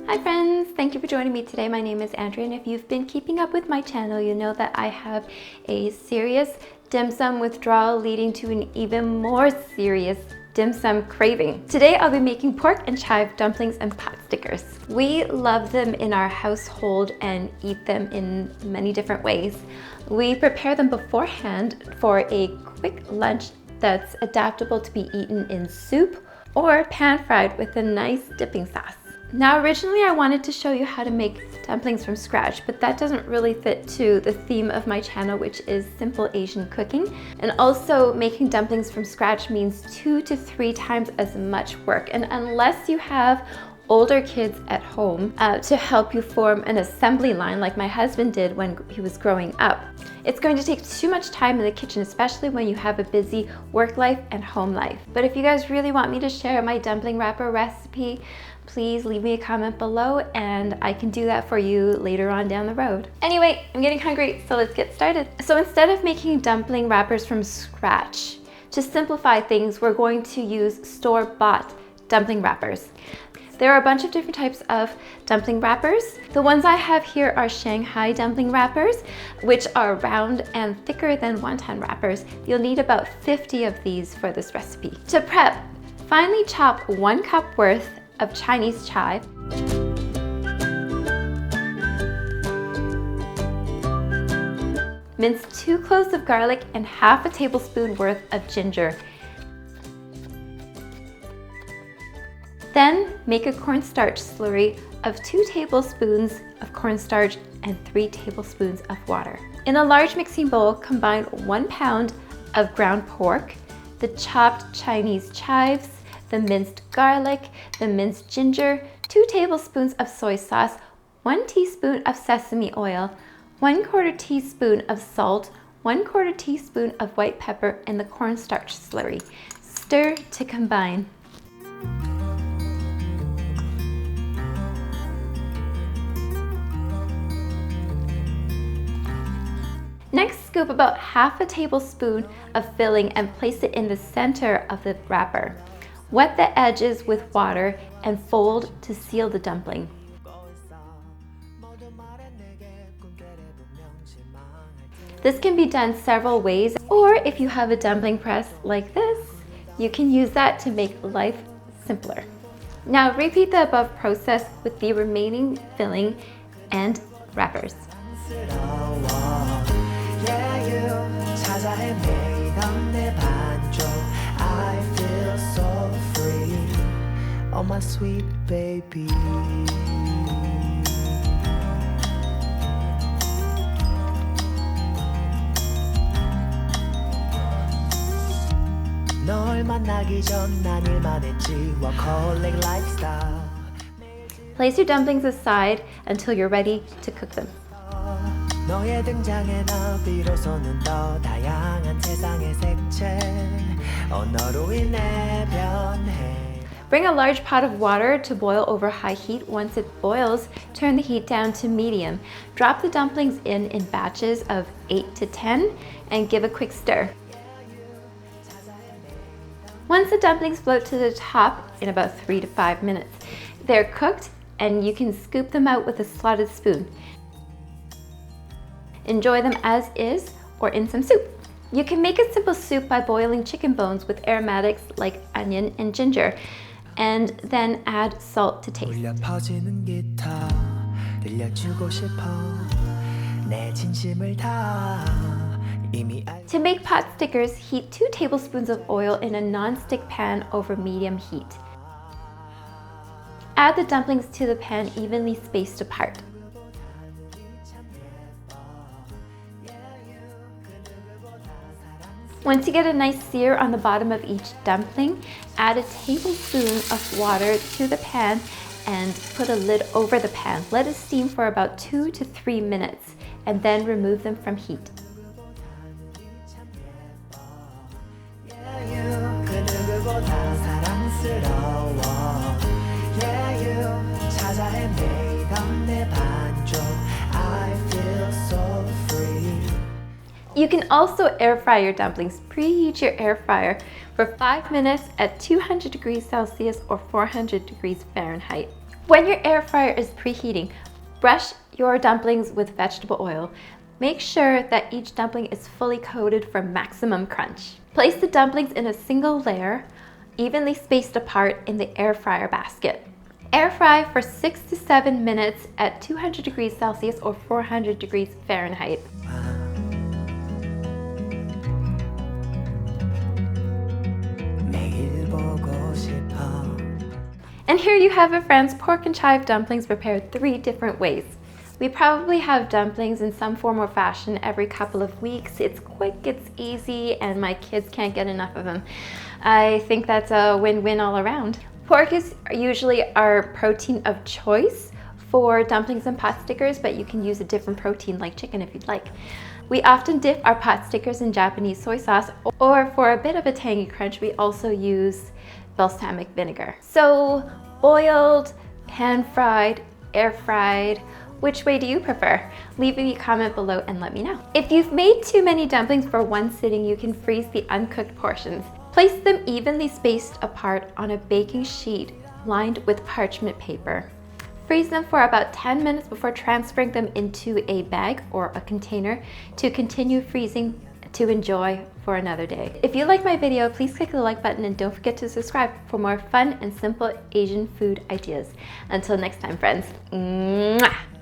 Hi friends, thank you for joining me today. My name is Andrea, and if you've been keeping up with my channel, you know that I have a serious dim sum withdrawal leading to an even more serious dim sum craving. Today I'll be making pork and chive dumplings and pot stickers. We love them in our household and eat them in many different ways. We prepare them beforehand for a quick lunch that's adaptable to be eaten in soup or pan fried with a nice dipping sauce. Now originally I wanted to show you how to make dumplings from scratch, but that doesn't really fit to the theme of my channel, which is simple Asian cooking. And also making dumplings from scratch means 2 to 3 times as much work. And unless you have older kids at home to help you form an assembly line like my husband did when he was growing up, it's going to take too much time in the kitchen, especially when you have a busy work life and home life. But if you guys really want me to share my dumpling wrapper recipe, please leave me a comment below and I can do that for you later on down the road. Anyway, I'm getting hungry, so let's get started. So instead of making dumpling wrappers from scratch, to simplify things, we're going to use store-bought dumpling wrappers. There are a bunch of different types of dumpling wrappers. The ones I have here are Shanghai dumpling wrappers, which are round and thicker than wonton wrappers. You'll need about 50 of these for this recipe. To prep, finely chop 1 cup worth of Chinese chive, mince 2 cloves of garlic and half a tablespoon worth of ginger. Then make a cornstarch slurry of 2 tablespoons of cornstarch and 3 tablespoons of water. In a large mixing bowl, combine 1 pound of ground pork, the chopped Chinese chives, the minced garlic, the minced ginger, 2 tablespoons of soy sauce, 1 teaspoon of sesame oil, 1/4 teaspoon of salt, 1/4 teaspoon of white pepper, and the cornstarch slurry. Stir to combine. Next, scoop about half a tablespoon of filling and place it in the center of the wrapper. Wet the edges with water and fold to seal the dumpling. This can be done several ways, or if you have a dumpling press like this, you can use that to make life simpler. Now repeat the above process with the remaining filling and wrappers. Oh my sweet baby. 널 만나기 전 난 일만 했지 workaholic lifestyle. Place your dumplings aside until you're ready to cook them. 너의 등장에 나 비로소는 더 다양한 세상의 색채 언어로 인해 변해. Bring a large pot of water to boil over high heat. Once it boils, turn the heat down to medium. Drop the dumplings in batches of 8 to 10 and give a quick stir. Once the dumplings float to the top in about 3 to 5 minutes, they're cooked and you can scoop them out with a slotted spoon. Enjoy them as is or in some soup. You can make a simple soup by boiling chicken bones with aromatics like onion and ginger, and then add salt to taste. 울려 퍼지는 기타 들려주고 싶어 내 진심을 다 이미 알. To make pot stickers, heat 2 tablespoons of oil in a non-stick pan over medium heat. Add the dumplings to the pan evenly spaced apart. Once you get a nice sear on the bottom of each dumpling, add a tablespoon of water to the pan and put a lid over the pan. Let it steam for about 2 to 3 minutes and then remove them from heat. You can also air fry your dumplings. Preheat your air fryer for 5 minutes at 200 degrees Celsius or 400 degrees Fahrenheit. When your air fryer is preheating, brush your dumplings with vegetable oil. Make sure that each dumpling is fully coated for maximum crunch. Place the dumplings in a single layer, evenly spaced apart in the air fryer basket. Air fry for 6 to 7 minutes at 200 degrees Celsius or 400 degrees Fahrenheit. 매일 보고 싶어. And here you have it, friends, pork and chive dumplings prepared 3 different ways. We probably have dumplings in some form or fashion every couple of weeks. It's quick, it's easy, and my kids can't get enough of them. I think that's a win-win all around. Pork is usually our protein of choice for dumplings and pot stickers, but you can use a different protein like chicken if you'd like. We often dip our pot stickers in Japanese soy sauce, or for a bit of a tangy crunch, we also use balsamic vinegar. So, boiled, pan-fried, air-fried, which way do you prefer? Leave me a comment below and let me know. If you've made too many dumplings for one sitting, you can freeze the uncooked portions. Place them evenly spaced apart on a baking sheet lined with parchment paper. Freeze them for about 10 minutes before transferring them into a bag or a container to continue freezing to enjoy for another day. If you like my video, please click the like button and don't forget to subscribe for more fun and simple Asian food ideas. Until next time, friends. Mwah!